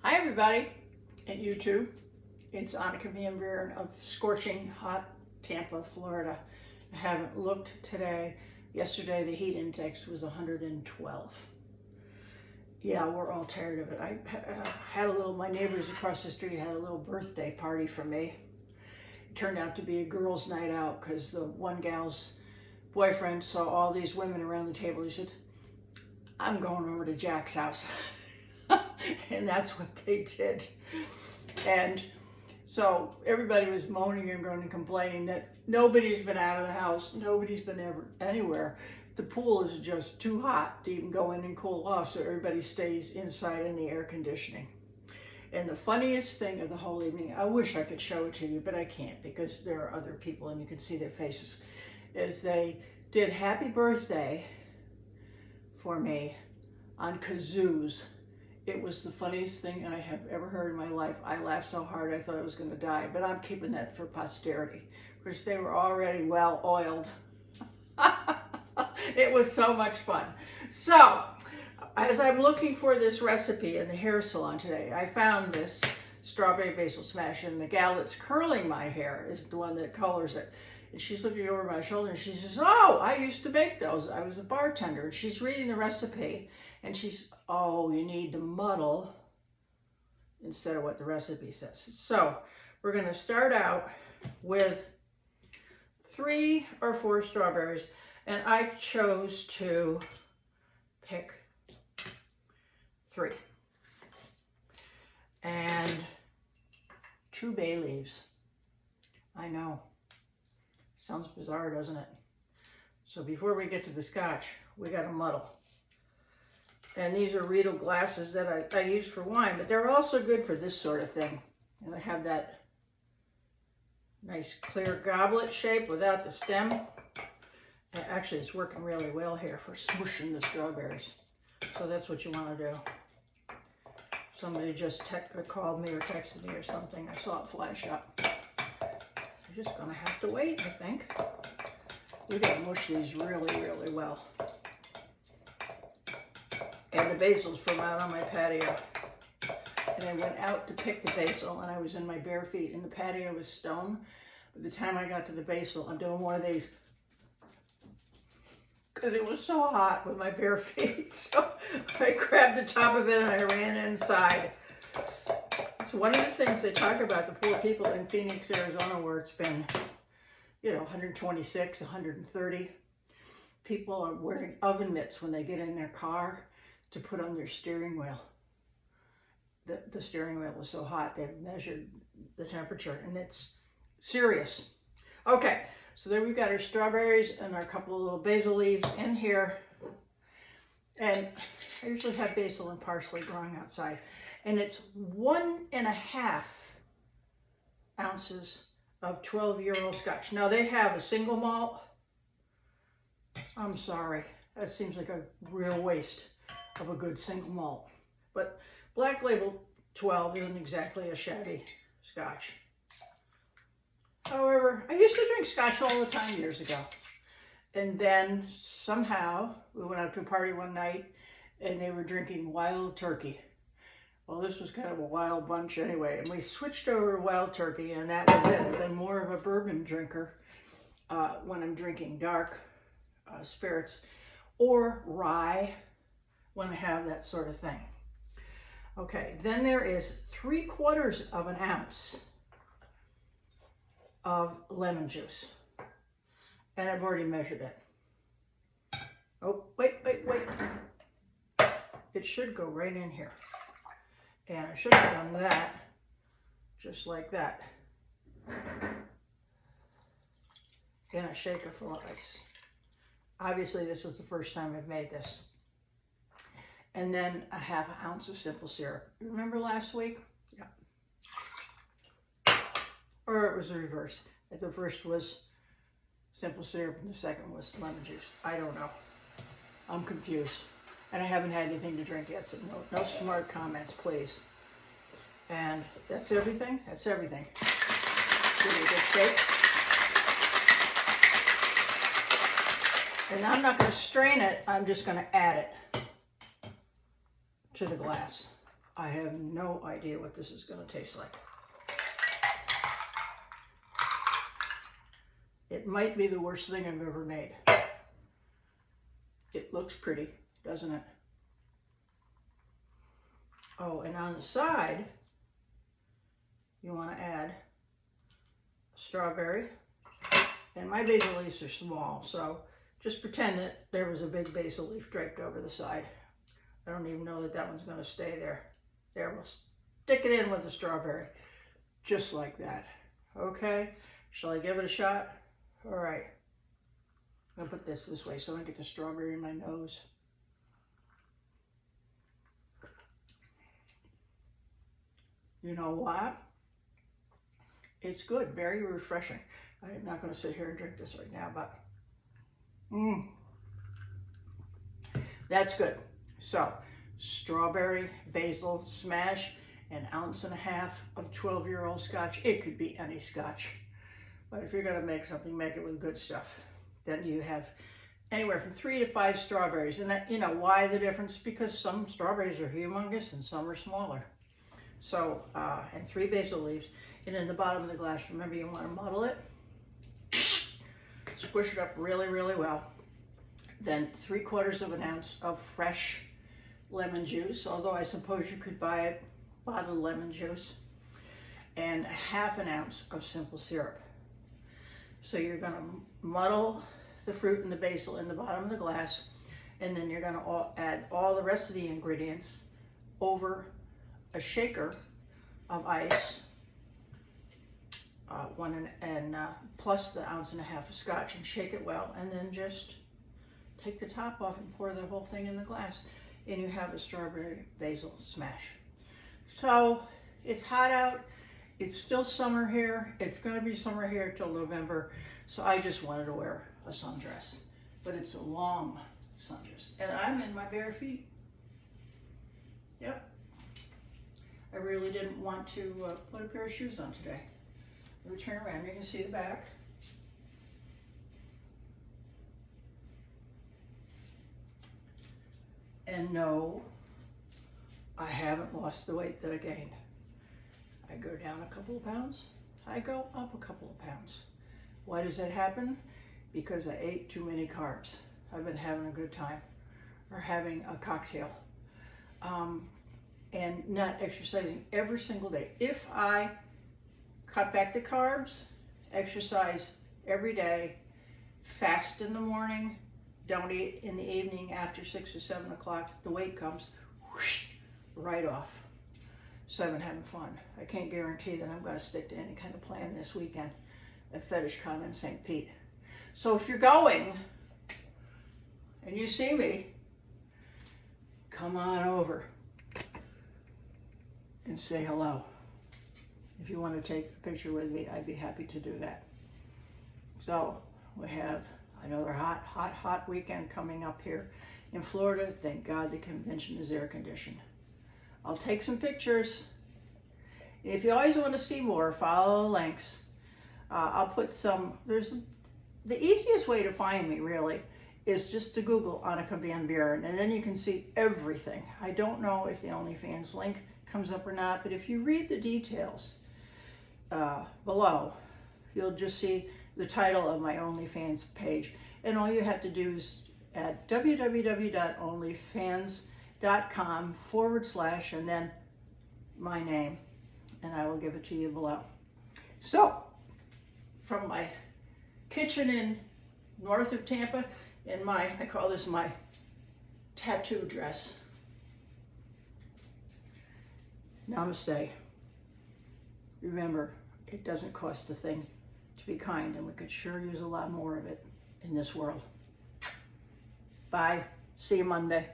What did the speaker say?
Hi everybody at YouTube. It's Anneke of scorching hot Tampa, Florida. I haven't looked today. Yesterday the heat index was 112. Yeah, we're all tired of it. I had my neighbors across the street had a little birthday party for me. It turned out to be a girls' night out because the one gal's boyfriend saw all these women around the table. He said, I'm going over to Jack's house. And that's what they did. And so everybody was moaning and groaning and complaining that nobody's been out of the house. Nobody's been anywhere. The pool is just too hot to even go in and cool off. So everybody stays inside in the air conditioning. And the funniest thing of the whole evening, I wish I could show it to you, but I can't because there are other people and you can see their faces, is they did happy birthday for me on kazoos. It was the funniest thing I have ever heard in my life. I laughed so hard I thought I was going to die, but I'm keeping that for posterity. Of course, they were already well oiled. It was so much fun. So, as I'm looking for this recipe in the hair salon today, I found this strawberry basil smash, and the gal that's curling my hair is the one that colors it. And she's looking over my shoulder and she says, oh, I used to make those. I was a bartender. And she's reading the recipe and she's, oh, you need to muddle instead of what the recipe says. So we're going to start out with 3 or 4 strawberries. And I chose to pick 3. And 2 bay leaves. I know. Sounds bizarre, doesn't it? So before we get to the scotch, we got to muddle. And these are Riedel glasses that I use for wine, but they're also good for this sort of thing. And they have that nice clear goblet shape without the stem. And actually, it's working really well here for smooshing the strawberries. So that's what you want to do. Somebody just called me or texted me or something. I saw it flash up. I'm just going to have to wait, I think. We got to mush these really, really well. And the basil's from out on my patio. And I went out to pick the basil, and I was in my bare feet, and the patio was stone. By the time I got to the basil, I'm doing one of these because it was so hot with my bare feet. So I grabbed the top of it and I ran inside. It's one of the things they talk about, the poor people in Phoenix, Arizona, where it's been, 126, 130. People are wearing oven mitts when they get in their car to put on their steering wheel. The steering wheel is so hot, they've measured the temperature, and it's serious. Okay, so there we've got our strawberries and our couple of little basil leaves in here. And I usually have basil and parsley growing outside. And it's 1.5 ounces of 12-year-old scotch. Now they have a single malt. I'm sorry, that seems like a real waste of a good single malt. But Black Label 12 isn't exactly a shabby scotch. However, I used to drink scotch all the time years ago. And then somehow we went out to a party one night and they were drinking Wild Turkey. Well, this was kind of a wild bunch anyway, and we switched over to Wild Turkey, and that was it. I've been more of a bourbon drinker when I'm drinking dark spirits, or rye when I have that sort of thing. Okay, then there is 3/4 of an ounce of lemon juice, and I've already measured it. Oh, wait. It should go right in here. And I should have done that, just like that, in a shaker full of ice. Obviously, this is the first time I've made this. And then a 1/2 ounce of simple syrup. Remember last week? Yeah. Or it was the reverse. The first was simple syrup and the second was lemon juice. I don't know. I'm confused. And I haven't had anything to drink yet, so no smart comments, please. And that's everything. That's everything. Give it a good shake. And I'm not going to strain it. I'm just going to add it to the glass. I have no idea what this is going to taste like. It might be the worst thing I've ever made. It looks pretty, doesn't it? Oh, and on the side, you want to add strawberry. And my basil leaves are small, so just pretend that there was a big basil leaf draped over the side. I don't even know that that one's going to stay there. There, we'll stick it in with the strawberry, just like that. Okay, shall I give it a shot? All right. I'm going to put this way so I don't get the strawberry in my nose. You know what? It's good, very refreshing. I'm not going to sit here and drink this right now, but that's good. So, strawberry, basil smash, an ounce and a half of 12-year-old scotch. It could be any scotch, but if you're going to make something, make it with good stuff. Then you have anywhere from 3 to 5 strawberries, and that, you know, why the difference? Because some strawberries are humongous and some are smaller. So, and 3 basil leaves, and in the bottom of the glass, remember you want to muddle it, squish it up really, really well. Then 3/4 of an ounce of fresh lemon juice, although I suppose you could buy it bottled lemon juice, and 1/2 ounce of simple syrup. So you're going to muddle the fruit and the basil in the bottom of the glass, and then you're going to add all the rest of the ingredients over a shaker of ice, plus the 1.5 ounces of scotch, and shake it well, and then just take the top off and pour the whole thing in the glass, and you have a strawberry basil smash. So it's hot out, it's still summer here, it's going to be summer here till November, so I just wanted to wear a sundress, but it's a long sundress, and I'm in my bare feet. Yep. I really didn't want to put a pair of shoes on today. Let me turn around, you can see the back. And no, I haven't lost the weight that I gained. I go down a couple of pounds, I go up a couple of pounds. Why does that happen? Because I ate too many carbs. I've been having a good time, or having a cocktail. And not exercising every single day. If I cut back the carbs, exercise every day, fast in the morning, don't eat in the evening after 6 or 7 o'clock, the weight comes whoosh, right off. So I've been having fun. I can't guarantee that I'm going to stick to any kind of plan this weekend at FetishCon in St. Pete. So if you're going and you see me, come on over and say hello. If you want to take a picture with me, I'd be happy to do that. So we have another hot weekend coming up here in Florida. Thank God the convention is air conditioned. I'll take some pictures. If you always want to see more, follow the links. I'll put some, the easiest way to find me really is just to Google Anneke van Buren, and then you can see everything. I don't know if the OnlyFans link comes up or not, but if you read the details below, you'll just see the title of my OnlyFans page, and all you have to do is at www.onlyfans.com / and then my name, and I will give it to you below. So, from my kitchen in north of Tampa, in my, I call this my tattoo dress. Namaste. Remember, it doesn't cost a thing to be kind, and we could sure use a lot more of it in this world. Bye. See you Monday.